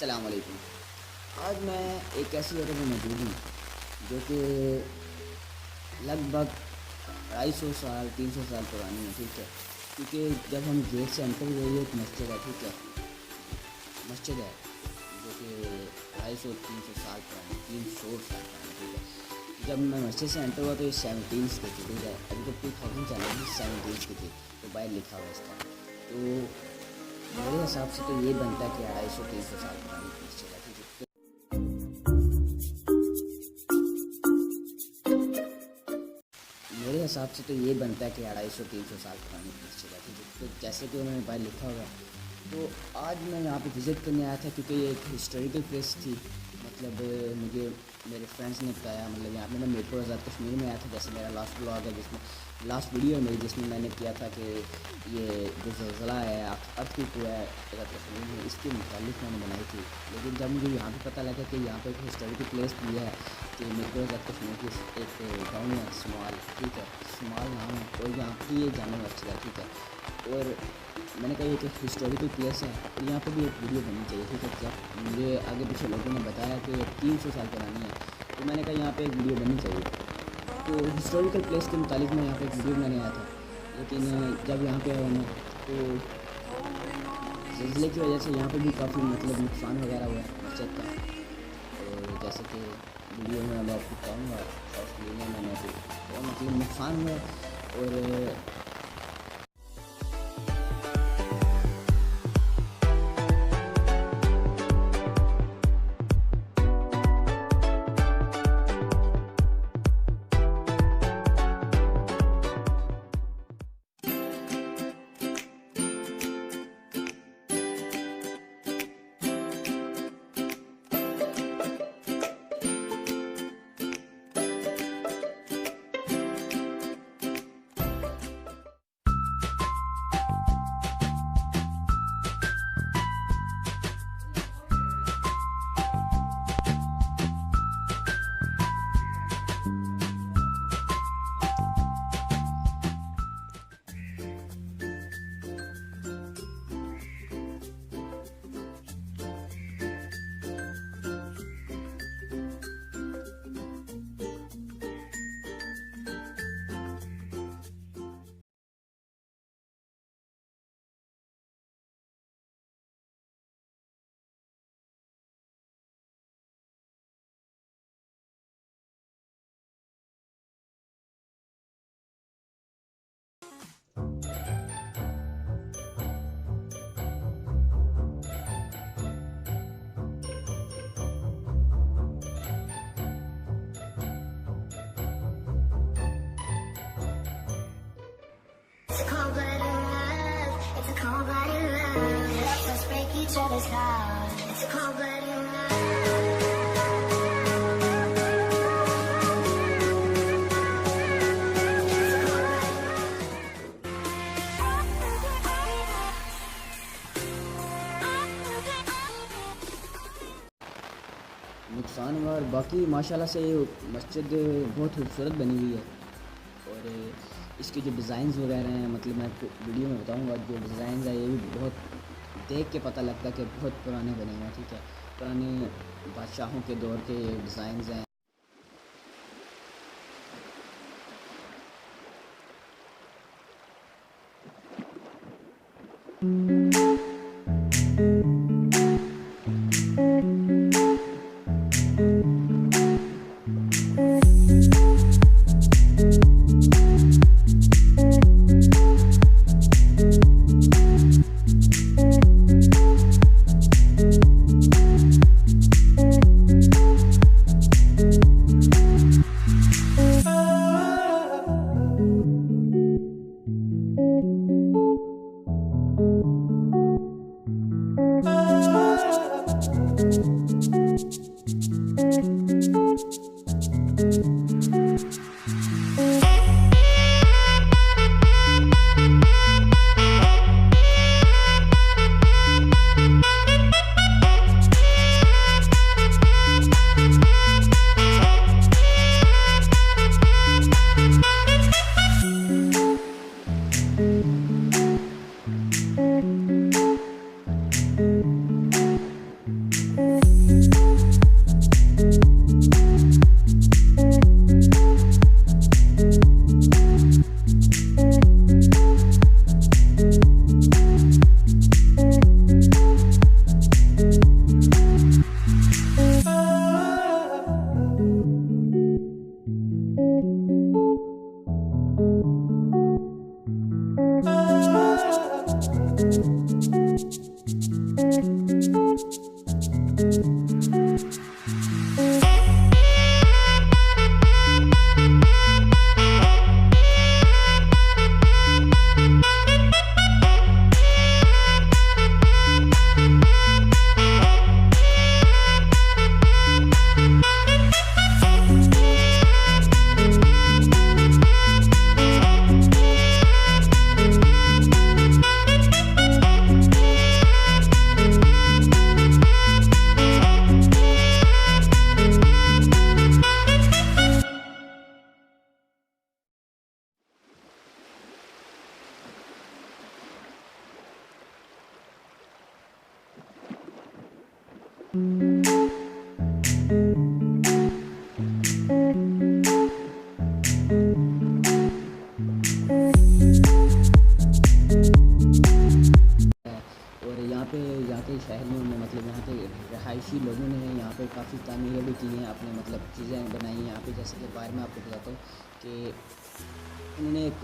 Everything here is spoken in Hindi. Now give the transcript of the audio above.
अस्सलाम वालेकुम। आज मैं एक ऐसी जगह पर मौजूद हूँ जो कि लगभग 250 साल 300 साल पुरानी है, ठीक है। क्योंकि जब हम गेट से एंटर हुए एक मस्जिद है, ठीक है, मस्जिद है जो कि 250-300 साल पुरानी, 300 साल पुरानी, ठीक है। जब मैं मस्जिद से एंटर हुआ तो ये 17 की थी, ठीक है। अभी तो 2000 चल रही है, 17 की थी, तो बाहर लिखा हुआ इसका। तो मेरे हिसाब से तो ये बनता है कि 250-300 साल पुरानी मस्जिद है, ठीक है। मेरे हिसाब से तो ये बनता है कि 250-300 साल पुरानी मस्जिद है, ठीक है। तो जैसे कि उन्होंने बाहर लिखा हुआ, तो आज मैं यहाँ पे विज़िट करने आया था क्योंकि ये एक हिस्टोरिकल प्लेस थी। मतलब मुझे मेरे फ्रेंड्स ने बताया, मतलब यहाँ पे मैं मिरपुर आज़ाद कश्मीर में आया था। जैसे मेरा लास्ट ब्लॉग है, जिसमें लास्ट वीडियो है मेरी, जिसमें मैंने किया था कि ये जो ज़लज़ला है अर्थक्वेक हुआ है आज़ाद कश्मीर में, इसके मुतालिक मैंने बनाई थी। लेकिन जब मुझे यहाँ पे पता लगा कि यहाँ पे एक हिस्टोरिकल प्लेस भी है कि मिरपुर आज़ाद कश्मीर की एक गाँव है समाल, ठीक है, समाल नाम है, और यहाँ पर ये जामा मस्जिद है, ठीक है। और मैंने कहा ये कि हिस्टोरिकल प्लेस है और यहाँ पे भी एक वीडियो बननी चाहिए, ठीक है। जब मुझे आगे पीछे लोगों ने बताया कि ये 300 साल पुरानी है, तो मैंने कहा यहाँ पे एक वीडियो बननी चाहिए। तो हिस्टोरिकल प्लेस के मुतालिक मैं यहाँ पे एक वीडियो बनाने आया था। लेकिन जब यहाँ पे आया मैं, तो ज़लज़ले की वजह से यहाँ पे भी काफ़ी मतलब नुकसान वगैरह हुआ है मस्जिद का। और जैसे कि वीडियो में अब आपको बताऊँगा, ऑस्ट्रेलिया मैंने तो मतलब नुकसान हुआ। और each other's heart. It's a cold-blooded नुकसान हुआ। और बाकी माशाल्लाह से ये मस्जिद बहुत खूबसूरत बनी हुई है। और इसके जो डिज़ाइंस वगैरह हैं, मतलब मैं आपको वीडियो में बताऊंगा, जो डिज़ाइंस है ये भी बहुत देख के पता लगता है कि बहुत पुराने बने हुए हैं, ठीक है। पुराने बादशाहों के दौर के डिज़ाइंस हैं। और यहाँ के शहरियों में मतलब यहाँ के रहायशी लोगों ने यहाँ पे काफ़ी तामीरें भी की हैं, अपने मतलब चीज़ें बनाई हैं यहाँ पे। जैसे कि बाहर में आपको बताता हूँ कि उन्होंने एक